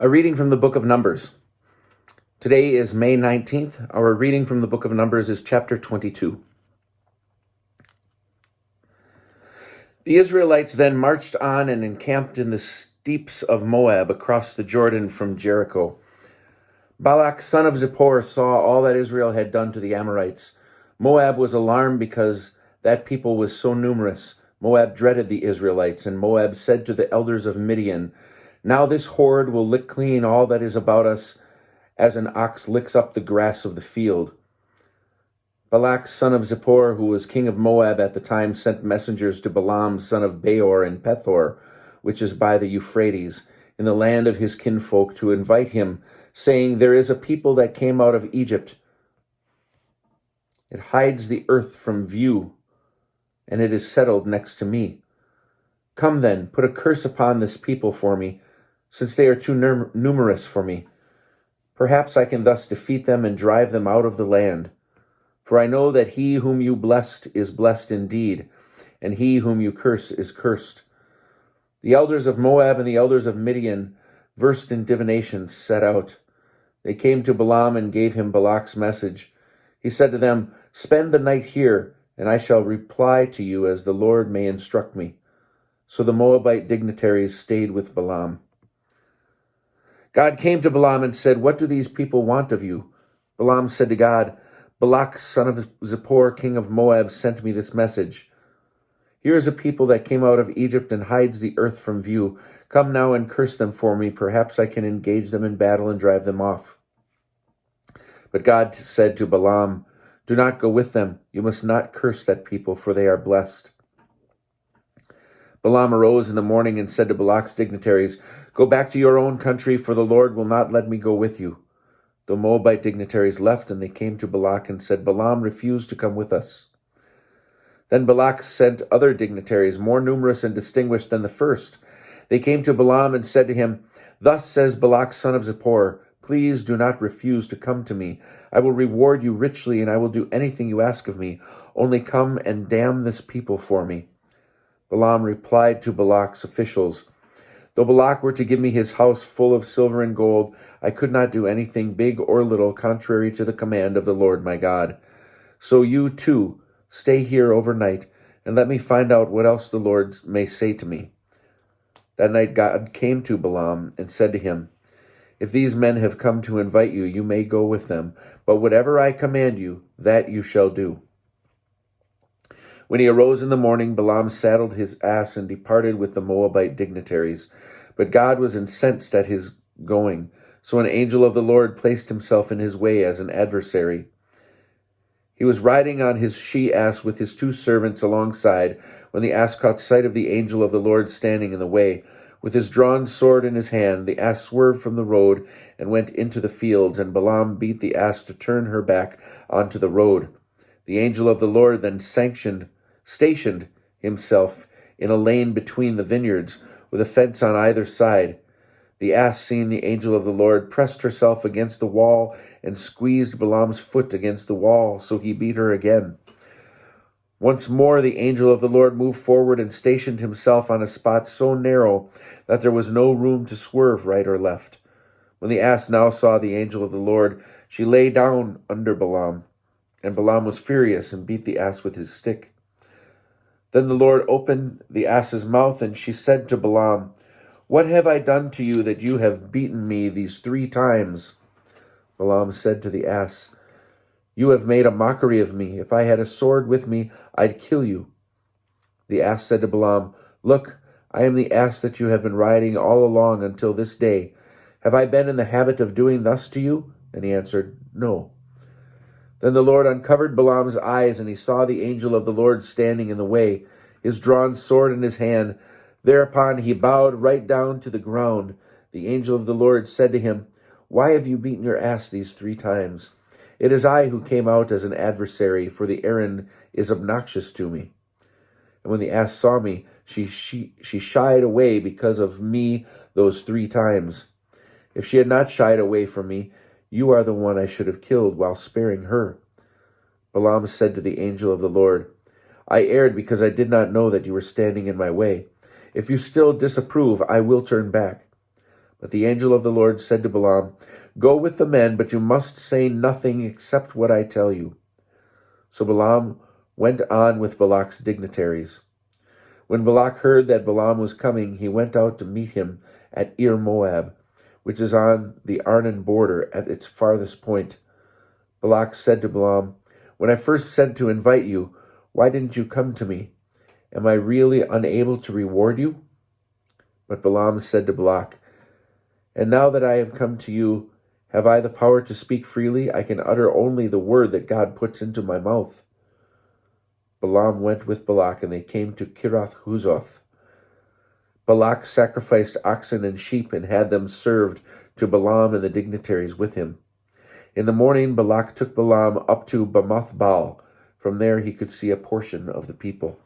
A reading from the book of Numbers. Today is May 19th. Our reading from the book of Numbers is chapter 22. The Israelites then marched on and encamped in the steeps of Moab across the Jordan from Jericho. Balak, son of Zippor, saw all that Israel had done to the Amorites. Moab was alarmed because that people was so numerous. Moab dreaded the Israelites, and Moab said to the elders of Midian, "Now this horde will lick clean all that is about us, as an ox licks up the grass of the field." Balak, son of Zippor, who was king of Moab at the time, sent messengers to Balaam, son of Beor, in Pethor, which is by the Euphrates, in the land of his kinfolk, to invite him, saying, "There is a people that came out of Egypt. It hides the earth from view, and it is settled next to me. Come then, put a curse upon this people for me, since they are too numerous for me. Perhaps I can thus defeat them and drive them out of the land. For I know that he whom you blessed is blessed indeed, and he whom you curse is cursed." The elders of Moab and the elders of Midian, versed in divination, set out. They came to Balaam and gave him Balak's message. He said to them, "Spend the night here, and I shall reply to you as the Lord may instruct me." So the Moabite dignitaries stayed with Balaam. God came to Balaam and said, "What do these people want of you?" Balaam said to God, "Balak, son of Zippor, king of Moab, sent me this message. Here is a people that came out of Egypt and hides the earth from view. Come now and curse them for me. Perhaps I can engage them in battle and drive them off." But God said to Balaam, "Do not go with them. You must not curse that people, for they are blessed." Balaam arose in the morning and said to Balak's dignitaries, "Go back to your own country, for the Lord will not let me go with you." The Moabite dignitaries left, and they came to Balak and said, "Balaam refused to come with us." Then Balak sent other dignitaries, more numerous and distinguished than the first. They came to Balaam and said to him, "Thus says Balak, son of Zippor, please do not refuse to come to me. I will reward you richly, and I will do anything you ask of me. Only come and damn this people for me." Balaam replied to Balak's officials, "Though Balak were to give me his house full of silver and gold, I could not do anything big or little contrary to the command of the Lord my God. So you, too, stay here overnight, and let me find out what else the Lord may say to me." That night God came to Balaam and said to him, "If these men have come to invite you, you may go with them, but whatever I command you, that you shall do." When he arose in the morning, Balaam saddled his ass and departed with the Moabite dignitaries. But God was incensed at his going, so an angel of the Lord placed himself in his way as an adversary. He was riding on his she-ass with his two servants alongside, when the ass caught sight of the angel of the Lord standing in the way. With his drawn sword in his hand, the ass swerved from the road and went into the fields, and Balaam beat the ass to turn her back onto the road. The angel of the Lord then stationed himself in a lane between the vineyards, with a fence on either side. The ass, seeing the angel of the Lord, pressed herself against the wall and squeezed Balaam's foot against the wall, so he beat her again. Once more the angel of the Lord moved forward and stationed himself on a spot so narrow that there was no room to swerve right or left. When the ass now saw the angel of the Lord, she lay down under Balaam, and Balaam was furious and beat the ass with his stick. Then the Lord opened the ass's mouth, and she said to Balaam, "What have I done to you that you have beaten me these 3 times?" Balaam said to the ass, "You have made a mockery of me. If I had a sword with me, I'd kill you." The ass said to Balaam, "Look, I am the ass that you have been riding all along until this day. Have I been in the habit of doing thus to you?" And he answered, "No." Then the Lord uncovered Balaam's eyes, and he saw the angel of the Lord standing in the way, his drawn sword in his hand. Thereupon he bowed right down to the ground. The angel of the Lord said to him, "Why have you beaten your ass these 3 times? It is I who came out as an adversary, for the errand is obnoxious to me." And when the ass saw me, she shied away because of me those 3 times. If she had not shied away from me, you are the one I should have killed while sparing her. Balaam said to the angel of the Lord, "I erred because I did not know that you were standing in my way. If you still disapprove, I will turn back." But the angel of the Lord said to Balaam, Go with the men, but you must say nothing except what I tell you. So Balaam went on with Balak's dignitaries. When Balak heard that Balaam was coming, he went out to meet him at Ir Moab, which is on the Arnon border at its farthest point. Balak said to Balaam, When I first sent to invite you, why didn't you come to me? Am I really unable to reward you? But Balaam said to Balak, And now that I have come to you, have I the power to speak freely? I can utter only the word that God puts into my mouth. Balaam went with Balak, and they came to Kirath-Huzoth. Balak sacrificed oxen and sheep and had them served to Balaam and the dignitaries with him. In the morning, Balak took Balaam up to Bamoth-baal. From there he could see a portion of the people.